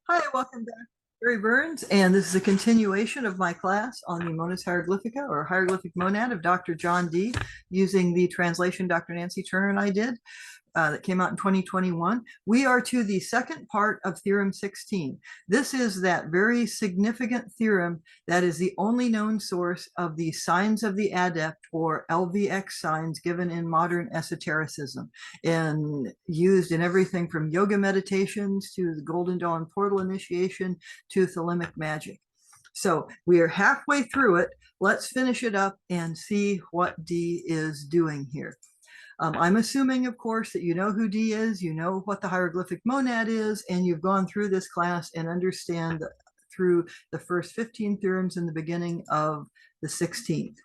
Hi, welcome back. Barry Burns, and this is a continuation of my class on the Monas Hieroglyphica or Hieroglyphic Monad of Dr. John Dee, using the translation Dr. Nancy Turner and I did that came out in 2021. We are to the second part of Theorem 16. This is that very significant theorem that is the only known source of the signs of the adept, or LVX signs, given in modern esotericism and used in everything from yoga meditations to the Golden Dawn portal initiation to thelemic magic. So we are halfway through it. Let's finish it up and see what D is doing here. I'm assuming, of course, that you know who D is, you know what the hieroglyphic monad is, and you've gone through this class and understand through the first 15 theorems in the beginning of the 16th.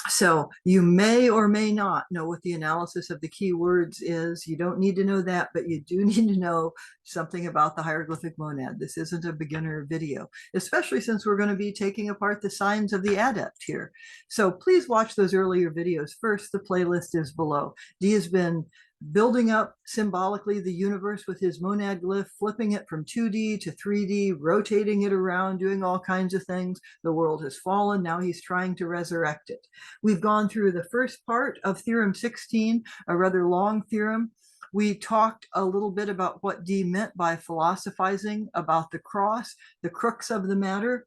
So you may or may not know what the analysis of the keywords is. You don't need to know that, but you do need to know something about the hieroglyphic monad. This isn't a beginner video, especially since we're going to be taking apart the signs of the adept here. So please watch those earlier videos first. The playlist is below. D has been building up symbolically the universe with his monad glyph, flipping it from 2D to 3D, rotating it around, doing all kinds of things. The world has fallen. Now he's trying to resurrect it. We've gone through the first part of Theorem 16, a rather long theorem. We talked a little bit about what D meant by philosophizing about the cross, the crux of the matter.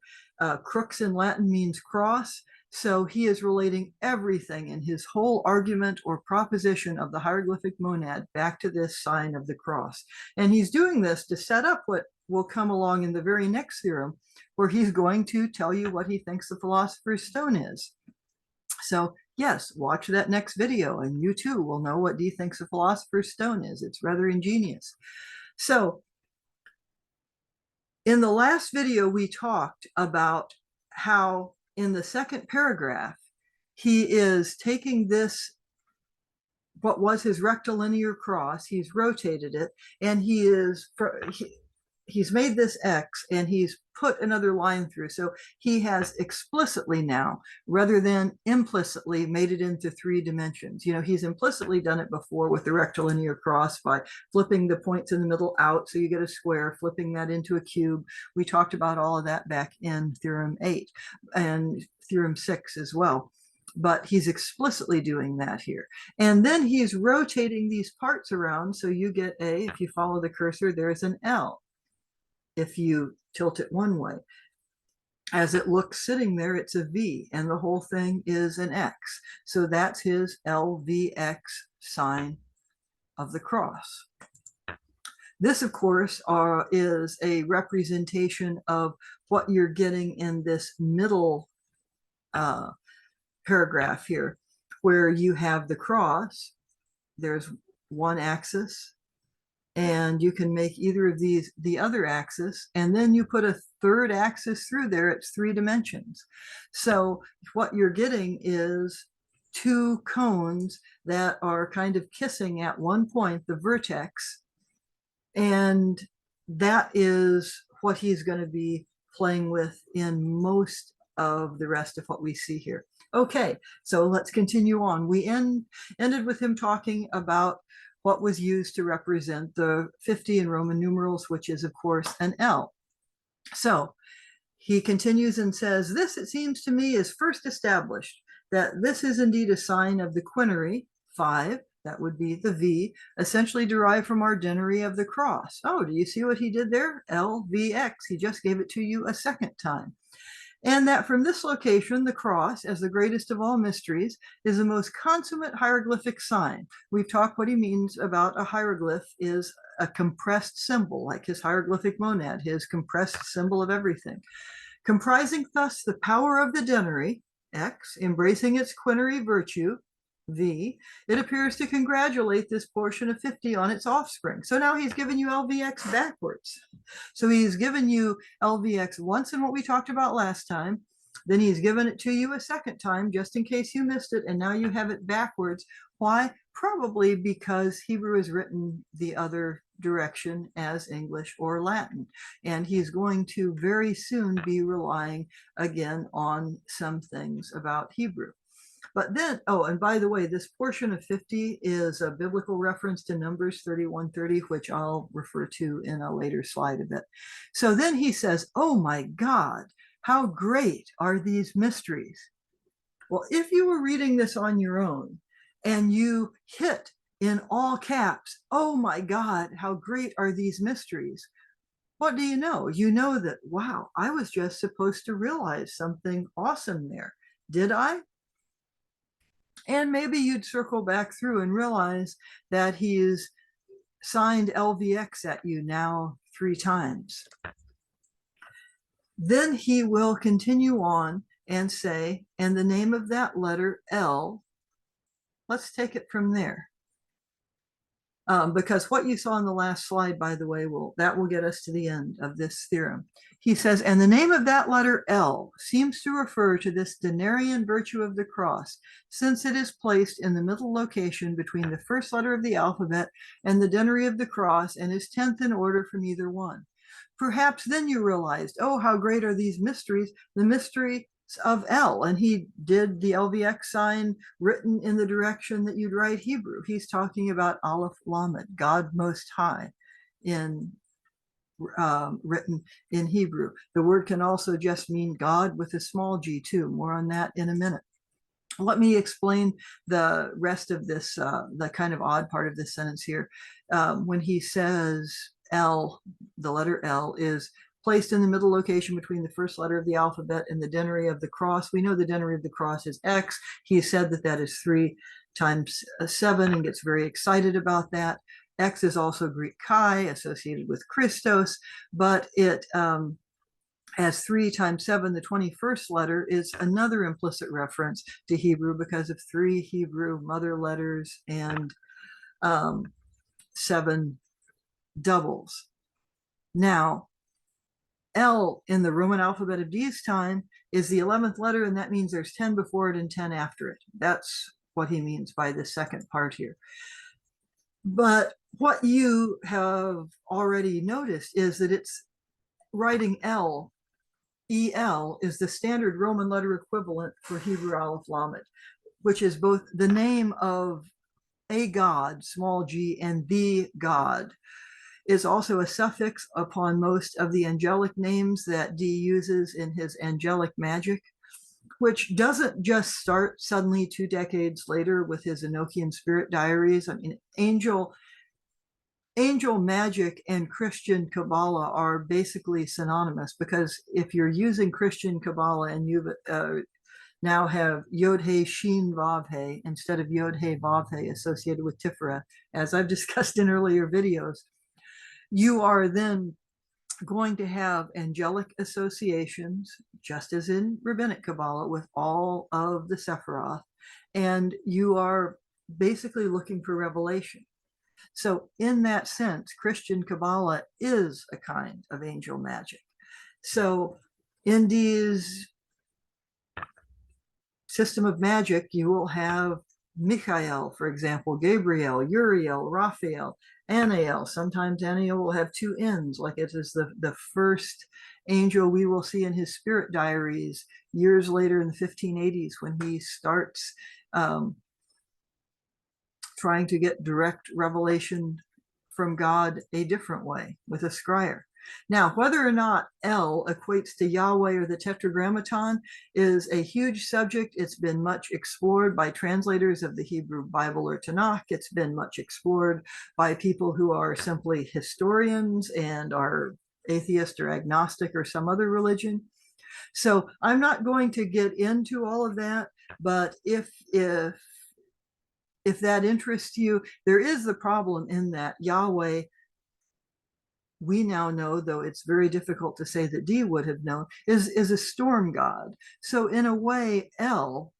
Crux in Latin means cross. So he is relating everything in his whole argument or proposition of the hieroglyphic monad back to this sign of the cross. And he's doing this to set up what will come along in the very next theorem, where he's going to tell you what he thinks the philosopher's stone is. So yes, watch that next video and you too will know what D thinks the philosopher's stone is. It's rather ingenious. So in the last video, we talked about how in the second paragraph, he is taking this, what was his rectilinear cross, he's rotated it, and he's made this X and he's put another line through. So he has explicitly now, rather than implicitly, made it into 3 dimensions. You know, he's implicitly done it before with the rectilinear cross by flipping the points in the middle out so you get a square, flipping that into a cube. We talked about all of that back in Theorem 8 and Theorem 6 as well. But he's explicitly doing that here. And then he's rotating these parts around. So you get a, if you follow the cursor, there's an L. If you tilt it one way, as it looks sitting there, it's a V, and the whole thing is an X. So that's his LVX sign of the cross. This, of course, is a representation of what you're getting in this middle paragraph here, where you have the cross. There's one axis, and you can make either of these the other axis, and then you put a third axis through there. It's 3 dimensions. So what you're getting is 2 cones that are kind of kissing at one point, the vertex, and that is what he's going to be playing with in most of the rest of what we see here. Okay, so let's continue on. We ended with him talking about what was used to represent the 50 in Roman numerals, which is, of course, an L. So he continues and says, this, it seems to me, is first established that this is indeed a sign of the quinary, 5, that would be the V, essentially derived from our denary of the cross. Oh, do you see what he did there? LVX, he just gave it to you a second time. And that from this location, the cross, as the greatest of all mysteries, is the most consummate hieroglyphic sign. We've talked what he means about a hieroglyph is a compressed symbol, like his hieroglyphic monad, his compressed symbol of everything. Comprising thus the power of the denary, X, embracing its quinary virtue, V, it appears to congratulate this portion of 50 on its offspring. So now he's given you LVX backwards. So he's given you LVX once in what we talked about last time. Then he's given it to you a second time, just in case you missed it. And now you have it backwards. Why? Probably because Hebrew is written the other direction as English or Latin. And he's going to very soon be relying again on some things about Hebrew. But then, oh, and by the way, this portion of 50 is a biblical reference to Numbers 31:30, which I'll refer to in a later slide a bit. So then he says, oh my God, how great are these mysteries? Well, if you were reading this on your own and you hit in all caps, oh my God, how great are these mysteries? What do you know? You know that, wow, I was just supposed to realize something awesome there. Did I? And maybe you'd circle back through and realize that he's signed LVX at you now 3 times. Then he will continue on and say, and the name of that letter L, let's take it from there. Because what you saw in the last slide, by the way, will get us to the end of this theorem. He says, and the name of that letter L seems to refer to this denarian virtue of the cross, since it is placed in the middle location between the first letter of the alphabet and the denary of the cross, and is 10th in order from either one. Perhaps then you realized, oh, how great are these mysteries, the mystery of L, and he did the LVX sign written in the direction that you'd write Hebrew. He's talking about Aleph Lamed, God Most High, in written in Hebrew. The word can also just mean God with a small g too. More on that in a minute. Let me explain the rest of this, the kind of odd part of this sentence here. When he says L, the letter L is placed in the middle location between the first letter of the alphabet and the denary of the cross. We know the denary of the cross is X. He said that that is 3 times 7 and gets very excited about that. X is also Greek chi, associated with Christos, but it, as 3 times 7, the 21st letter, is another implicit reference to Hebrew because of 3 Hebrew mother letters and 7 doubles. Now, L in the Roman alphabet of D's time is the 11th letter, and that means there's 10 before it and 10 after it. That's what he means by the second part here. But what you have already noticed is that it's writing L, EL is the standard Roman letter equivalent for Hebrew Aleph Lamed, which is both the name of a god, small g, and the god. Is also a suffix upon most of the angelic names that Dee uses in his angelic magic, which doesn't just start suddenly 2 decades later with his Enochian spirit diaries. I mean, angel magic and Christian Kabbalah are basically synonymous, because if you're using Christian Kabbalah and you now have Yod He Shin Vav He instead of Yod He Vav He associated with Tiferet, as I've discussed in earlier videos, you are then going to have angelic associations, just as in Rabbinic Kabbalah, with all of the Sephiroth, and you are basically looking for revelation. So in that sense, Christian Kabbalah is a kind of angel magic. So in Dee's system of magic, you will have Michael, for example, Gabriel, Uriel, Raphael, Anael. Sometimes Anael will have 2 N's, like it is the first angel we will see in his spirit diaries years later in the 1580s, when he starts trying to get direct revelation from God a different way with a scryer. Now, whether or not L equates to Yahweh or the Tetragrammaton is a huge subject. It's been much explored by translators of the Hebrew Bible or Tanakh. It's been much explored by people who are simply historians and are atheist or agnostic or some other religion. So I'm not going to get into all of that, but if that interests you, there is the problem in that Yahweh, we now know, though it's very difficult to say that Dee would have known, is a storm god. So in a way, L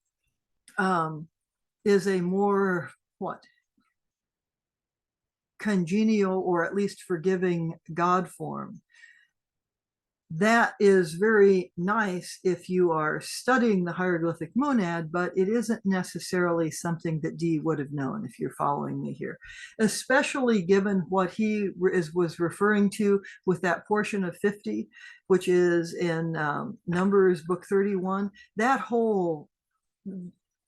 is a more, congenial or at least forgiving God form. That is very nice if you are studying the hieroglyphic monad, but it isn't necessarily something that Dee would have known, if you're following me here, especially given what he was referring to with that portion of 50, which is in Numbers book 31. That whole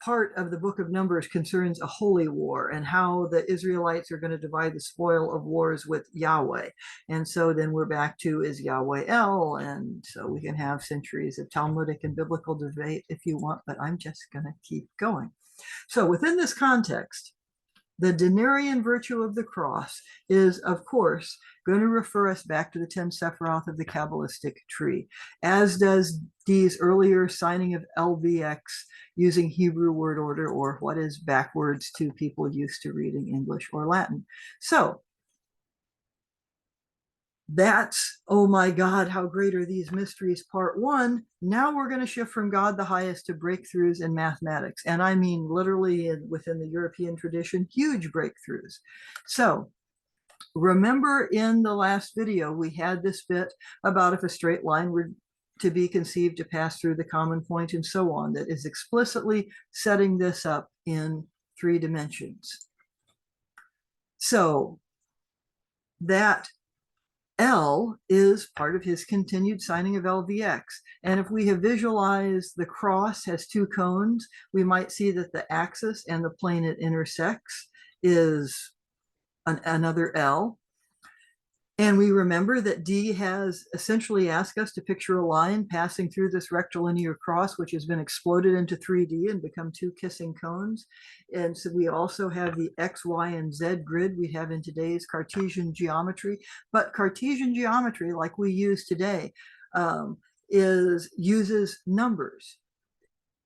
part of the book of Numbers concerns a holy war and how the Israelites are going to divide the spoil of wars with Yahweh. And so then we're back to, is Yahweh El? And so we can have centuries of Talmudic and biblical debate if you want, but I'm just going to keep going. So within this context, the Denarian virtue of the cross is, of course, going to refer us back to the 10 Sephiroth of the Kabbalistic tree, as does D's earlier signing of LVX using Hebrew word order, or what is backwards to people used to reading English or Latin. So that's, oh my God, how great are these mysteries, part one. Now we're going to shift from God the highest to breakthroughs in mathematics. And I mean, literally within the European tradition, huge breakthroughs. So remember in the last video, we had this bit about if a straight line were to be conceived to pass through the common point and so on, that is explicitly setting this up in 3 dimensions. So that L is part of his continued signing of LVX. And if we have visualized the cross has 2 cones, we might see that the axis and the plane it intersects is another L. And we remember that D has essentially asked us to picture a line passing through this rectilinear cross, which has been exploded into 3D and become 2 kissing cones. And so we also have the X, Y, and Z grid we have in today's Cartesian geometry. But Cartesian geometry, like we use today, uses numbers.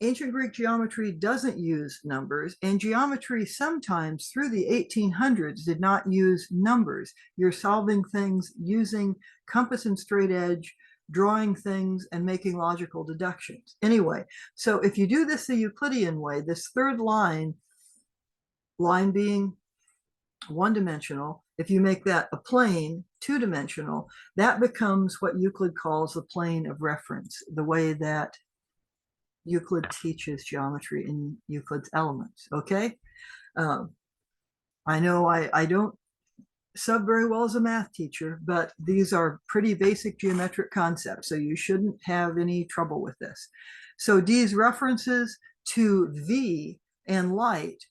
Ancient Greek geometry doesn't use numbers, and geometry sometimes through the 1800s did not use numbers. You're solving things using compass and straight edge, drawing things and making logical deductions. Anyway, so if you do this the Euclidean way, this third line being 1-dimensional, if you make that a plane, 2-dimensional, that becomes what Euclid calls the plane of reference, the way that Euclid teaches geometry in Euclid's Elements, okay? I know I don't sub very well as a math teacher, but these are pretty basic geometric concepts, so you shouldn't have any trouble with this. So D's references to V and light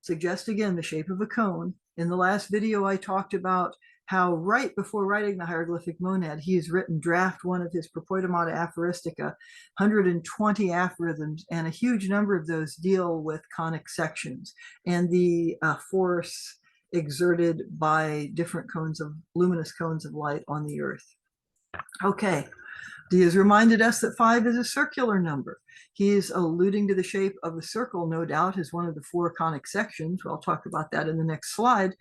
suggest again the shape of a cone. In the last video, I talked about how right before writing the hieroglyphic monad, he's written draft 1 of his Propoitomata Aphoristica, 120 aphorisms, and a huge number of those deal with conic sections and the force exerted by different luminous cones of light on the earth. Okay, D has reminded us that 5 is a circular number. He's alluding to the shape of a circle, no doubt, as one of the 4 conic sections. I'll talk about that in the next slide.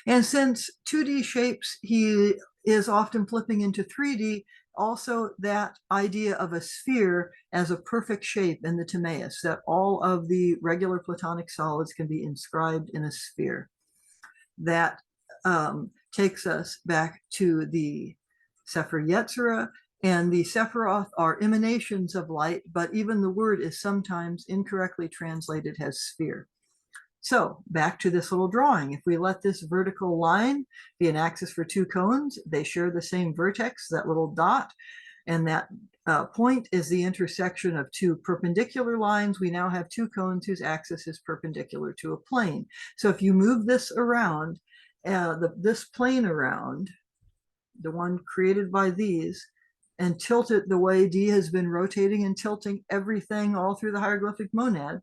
And since 2D shapes, he is often flipping into 3D, also that idea of a sphere as a perfect shape in the Timaeus, that all of the regular Platonic solids can be inscribed in a sphere. That takes us back to the Sefer Yetzirah, and the Sephiroth are emanations of light, but even the word is sometimes incorrectly translated as sphere. So back to this little drawing. If we let this vertical line be an axis for 2 cones, they share the same vertex, that little dot, and that point is the intersection of 2 perpendicular lines. We now have 2 cones whose axis is perpendicular to a plane. So if you move this around, this plane around, the one created by these, and tilt it the way D has been rotating and tilting everything all through the hieroglyphic monad,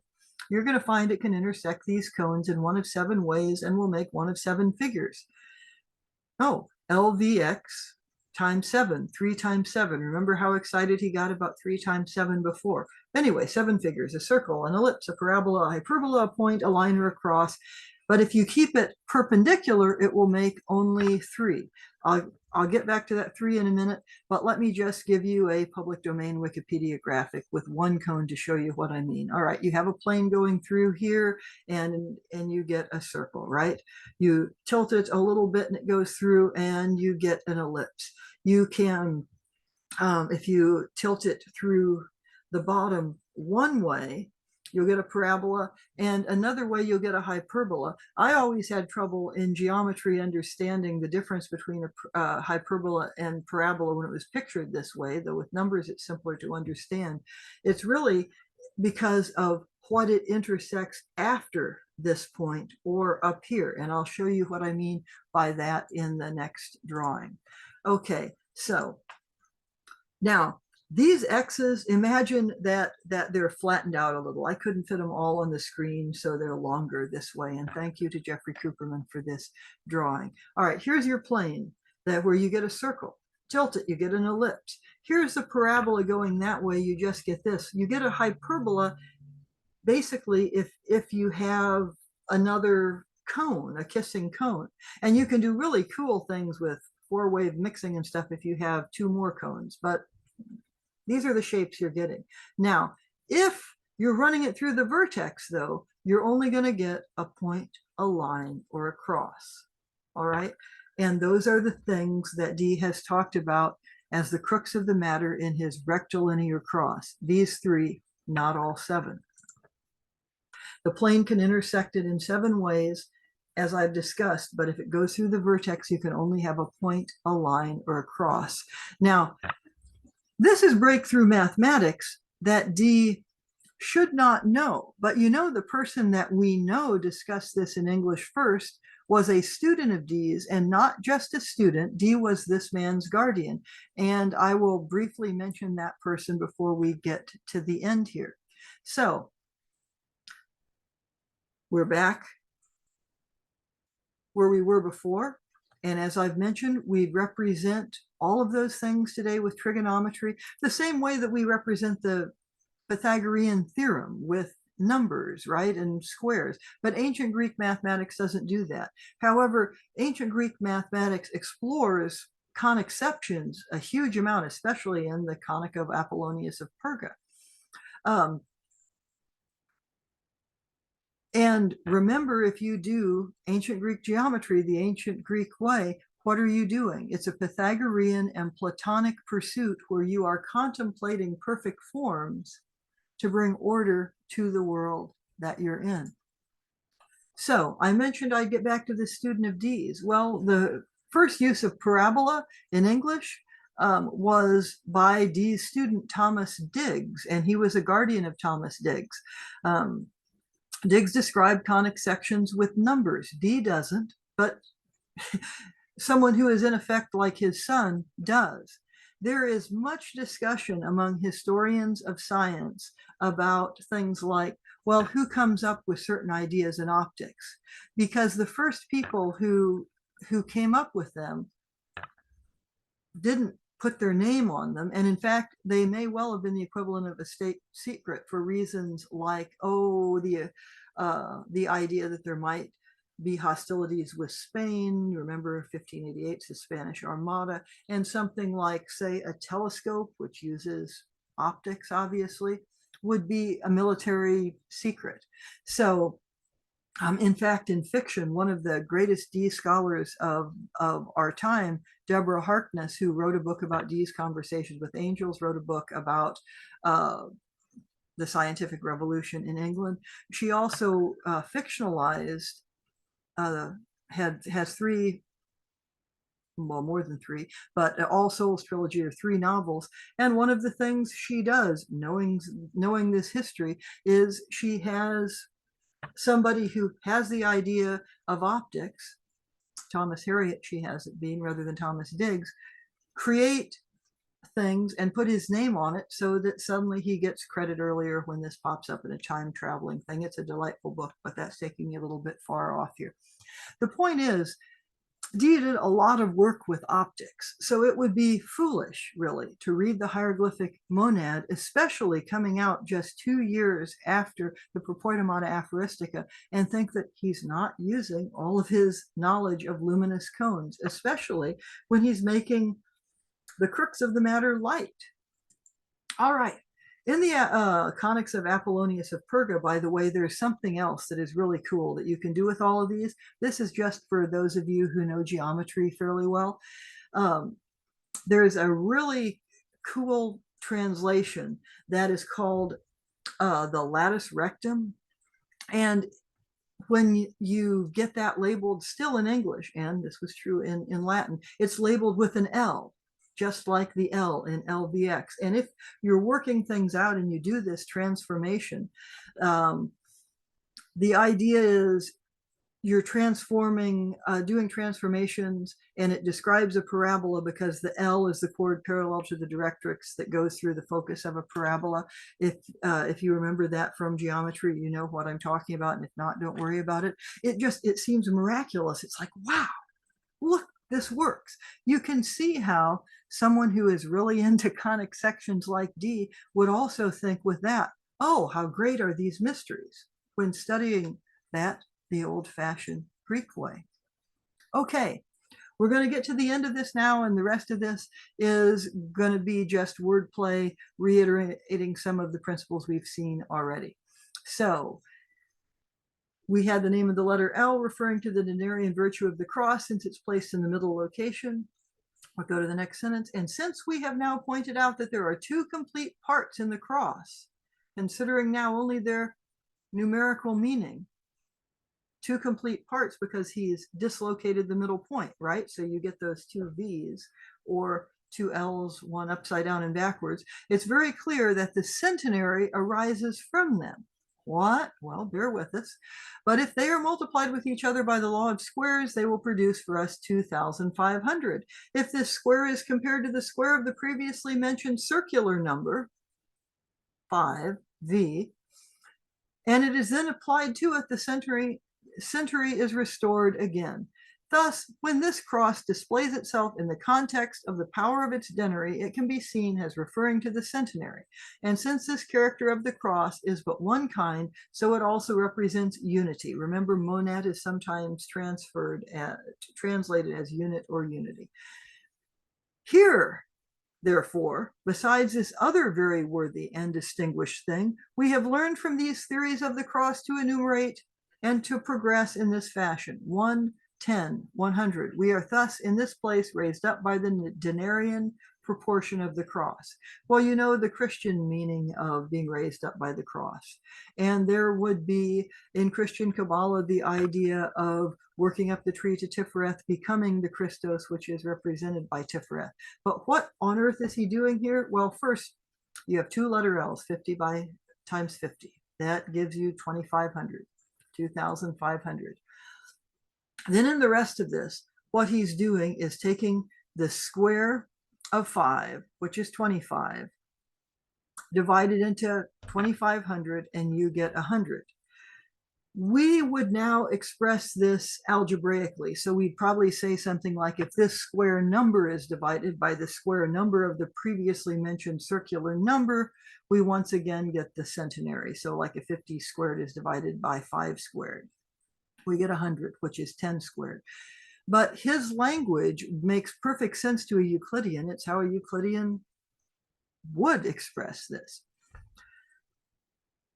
you're going to find it can intersect these cones in 1 of 7 ways and will make 1 of 7 figures. Oh, LVX times 7, 3 times 7. Remember how excited he got about 3 times 7 before. Anyway, 7 figures, a circle, an ellipse, a parabola, a hyperbola, a point, a line, or a cross. But if you keep it perpendicular, it will make only 3. I'll get back to that 3 in a minute, but let me just give you a public domain Wikipedia graphic with 1 cone to show you what I mean. All right, you have a plane going through here and you get a circle, right? You tilt it a little bit and it goes through and you get an ellipse. You can, if you tilt it through the bottom one way, you'll get a parabola, and another way you'll get a hyperbola. I always had trouble in geometry understanding the difference between a hyperbola and parabola when it was pictured this way, though with numbers it's simpler to understand. It's really because of what it intersects after this point or up here. And I'll show you what I mean by that in the next drawing. Okay, so now these X's, imagine that they're flattened out a little. I couldn't fit them all on the screen, so they're longer this way. And thank you to Jeffrey Cooperman for this drawing. All right, here's your plane that where you get a circle. Tilt it, you get an ellipse. Here's the parabola going that way, you just get this. You get a hyperbola basically if you have another cone, a kissing cone. And you can do really cool things with four-wave mixing and stuff if you have two more cones, but these are the shapes you're getting. Now, if you're running it through the vertex, though, you're only going to get a point, a line, or a cross. All right? And those are the things that Dee has talked about as the crux of the matter in his rectilinear cross. These three, not all seven. The plane can intersect it in 7 ways, as I've discussed, but if it goes through the vertex, you can only have a point, a line, or a cross. Now, this is breakthrough mathematics that Dee should not know, but you know, the person that we know discussed this in English first was a student of Dee's, and not just a student. Dee was this man's guardian, and I will briefly mention that person before we get to the end here. So we're back where we were before. And as I've mentioned, we represent all of those things today with trigonometry, the same way that we represent the Pythagorean theorem with numbers, right, and squares. But ancient Greek mathematics doesn't do that. However, ancient Greek mathematics explores conexceptions a huge amount, especially in the Conic of Apollonius of Perga. And remember, if you do ancient Greek geometry the ancient Greek way, what are you doing? It's a Pythagorean and Platonic pursuit where you are contemplating perfect forms to bring order to the world that you're in. So I mentioned I'd get back to the student of Dee's. Well, the first use of parabola in English was by Dee's student Thomas Digges, and he was a guardian of Thomas Digges. Digges described conic sections with numbers. Dee doesn't, but someone who is in effect like his son does. There is much discussion among historians of science about things like, well, who comes up with certain ideas in optics? Because the first people who came up with them didn't put their name on them. And in fact, they may well have been the equivalent of a state secret for reasons like, oh, the idea that there might be hostilities with Spain. Remember 1588, the Spanish Armada, and something like, say, a telescope, which uses optics, obviously, would be a military secret. So in fact, in fiction, one of the greatest Dee scholars of our time, Deborah Harkness, who wrote a book about Dee's conversations with angels, wrote a book about the scientific revolution in England. She also fictionalized, has 3, well, more than 3, but All Souls trilogy are 3 novels. And one of the things she does, knowing this history, is she has somebody who has the idea of optics, Thomas Harriot she has it being rather than Thomas Digges, create things and put his name on it so that suddenly he gets credit earlier when this pops up in a time traveling thing. It's a delightful book, but that's taking me a little bit far off here. The point is, Dee did a lot of work with optics, so it would be foolish, really, to read the hieroglyphic monad, especially coming out just 2 years after the Propoidomata Aphoristica, and think that he's not using all of his knowledge of luminous cones, especially when he's making the crux of the matter light. All right. In the Conics of Apollonius of Perga, by the way, there's something else that is really cool that you can do with all of these. This is just for those of you who know geometry fairly well. There's a really cool translation that is called the latus rectum. And when you get that labeled still in English, and this was true in Latin, it's labeled with an L. just like the L in LVX. And if you're working things out and you do this transformation, the idea is you're transforming, doing transformations, and it describes a parabola because the L is the chord parallel to the directrix that goes through the focus of a parabola. If you remember that from geometry, you know what I'm talking about, and if not, don't worry about it. It seems miraculous. It's like, wow, look, this works. You can see how someone who is really into conic sections like D would also think with that, oh, how great are these mysteries when studying that the old-fashioned Greek way. Okay, we're going to get to the end of this now, and the rest of this is going to be just wordplay, reiterating some of the principles we've seen already. So we had the name of the letter L referring to the denarian virtue of the cross since it's placed in the middle location. We'll go to the next sentence. And since we have now pointed out that there are two complete parts in the cross, considering now only their numerical meaning, two complete parts because he's dislocated the middle point, right? So you get those two V's or two L's, one upside down and backwards. It's very clear that the centenary arises from them. What? Well, bear with us. But if they are multiplied with each other by the law of squares, they will produce for us 2,500. If this square is compared to the square of the previously mentioned circular number, 5V, and it is then applied to it, the century is restored again. Thus, when this cross displays itself in the context of the power of its denary, it can be seen as referring to the centenary. And since this character of the cross is but one kind, so it also represents unity. Remember, monad is sometimes translated as unit or unity. Here, therefore, besides this other very worthy and distinguished thing, we have learned from these theories of the cross to enumerate and to progress in this fashion: 1, 10, 100. We are thus in this place raised up by the denarian proportion of the cross. Well, you know the Christian meaning of being raised up by the cross. And there would be in Christian Kabbalah the idea of working up the tree to Tifereth, becoming the Christos, which is represented by Tifereth. But what on earth is he doing here? Well, first, you have two letter L's, 50 by times 50. That gives you 2,500. 2,500. Then in the rest of this, what he's doing is taking the square of 5, which is 25, divided into 2,500, and you get 100. We would now express this algebraically. So we'd probably say something like, if this square number is divided by the square number of the previously mentioned circular number, we once again get the centenary. So like if 50 squared is divided by 5 squared, we get 100, which is 10 squared. But his language makes perfect sense to a Euclidean. It's how a Euclidean would express this.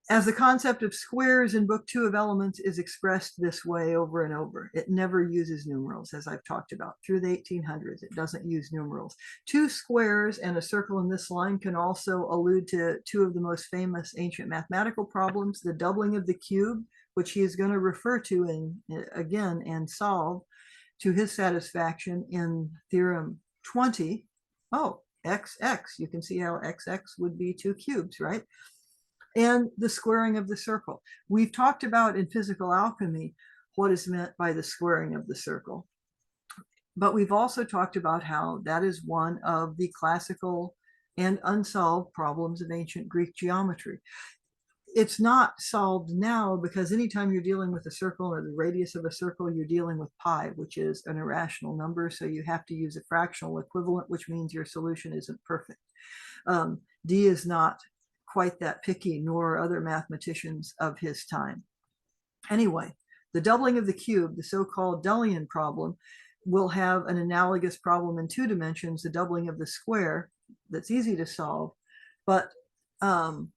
As the concept of squares in Book 2 of Elements is expressed this way over and over. It never uses numerals, as I've talked about. Through the 1800s, it doesn't use numerals. Two squares and a circle in this line can also allude to two of the most famous ancient mathematical problems: the doubling of the cube, which he is going to refer to again and solve to his satisfaction in Theorem 20. Oh, XX. You can see how XX would be 2 cubes, right? And the squaring of the circle. We've talked about in physical alchemy what is meant by the squaring of the circle. But we've also talked about how that is one of the classical and unsolved problems of ancient Greek geometry. It's not solved now because anytime you're dealing with a circle or the radius of a circle, you're dealing with pi, which is an irrational number. So you have to use a fractional equivalent, which means your solution isn't perfect. D is not quite that picky, nor other mathematicians of his time. Anyway, the doubling of the cube, the so-called Dullian problem, will have an analogous problem in 2 dimensions, the doubling of the square, that's easy to solve. But the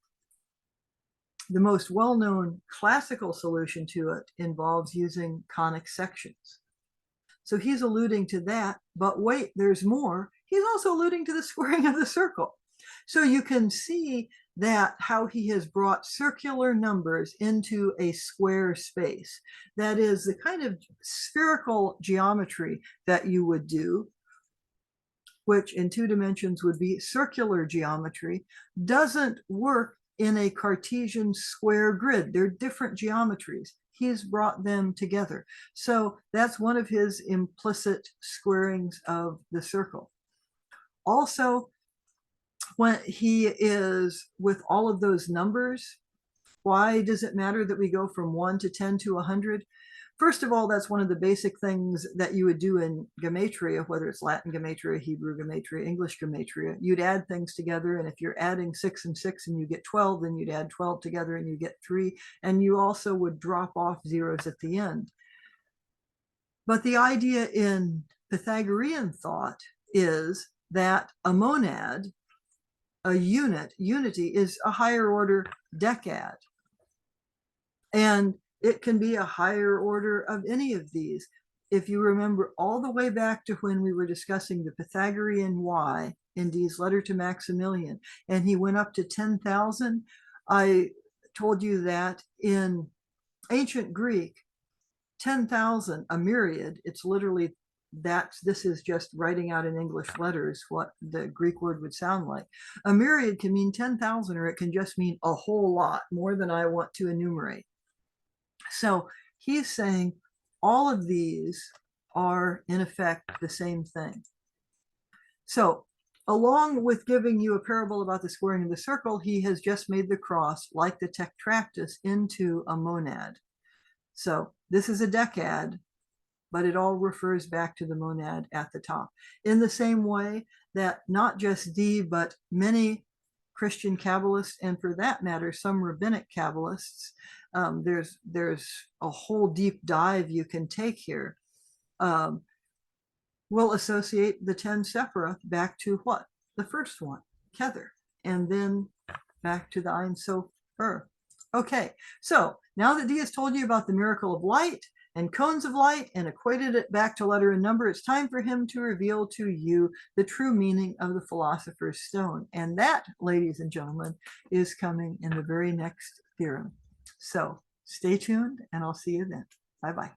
most well-known classical solution to it involves using conic sections. So he's alluding to that, but wait, there's more. He's also alluding to the squaring of the circle. So you can see that how he has brought circular numbers into a square space. That is the kind of spherical geometry that you would do which in 2 dimensions would be circular geometry, doesn't work in a Cartesian square grid. They're different geometries. He's brought them together. So that's one of his implicit squarings of the circle. Also, when he is with all of those numbers, why does it matter that we go from 1 to 10 to 100? First of all, that's one of the basic things that you would do in gematria, whether it's Latin gematria, Hebrew gematria, English gematria. You'd add things together, and if you're adding 6 and 6 and you get 12, then you'd add 12 together and you get 3, and you also would drop off zeros at the end. But the idea in Pythagorean thought is that a monad, a unity, is a higher order decad. And it can be a higher order of any of these. If you remember all the way back to when we were discussing the Pythagorean y in Dee's letter to Maximillian, and he went up to 10,000, I told you that in ancient Greek, 10,000, a myriad, it's literally this is just writing out in English letters what the Greek word would sound like. A myriad can mean 10,000, or it can just mean a whole lot, more than I want to enumerate. So he's saying all of these are in effect the same thing. So along with giving you a parable about the squaring of the circle, he has just made the cross, like the tetractys, into a monad. So this is a decad, but it all refers back to the monad at the top. In the same way that not just Dee, but many Christian Kabbalists, and for that matter, some rabbinic Kabbalists, there's a whole deep dive you can take here, will associate the 10 Sephiroth back to what? The first one, Kether, and then back to the Ein Sof Er. Okay, so now that Dee has told you about the miracle of light and cones of light and equated it back to letter and number, it's time for him to reveal to you the true meaning of the philosopher's stone. And that, ladies and gentlemen, is coming in the very next theorem. So stay tuned, and I'll see you then. Bye-bye.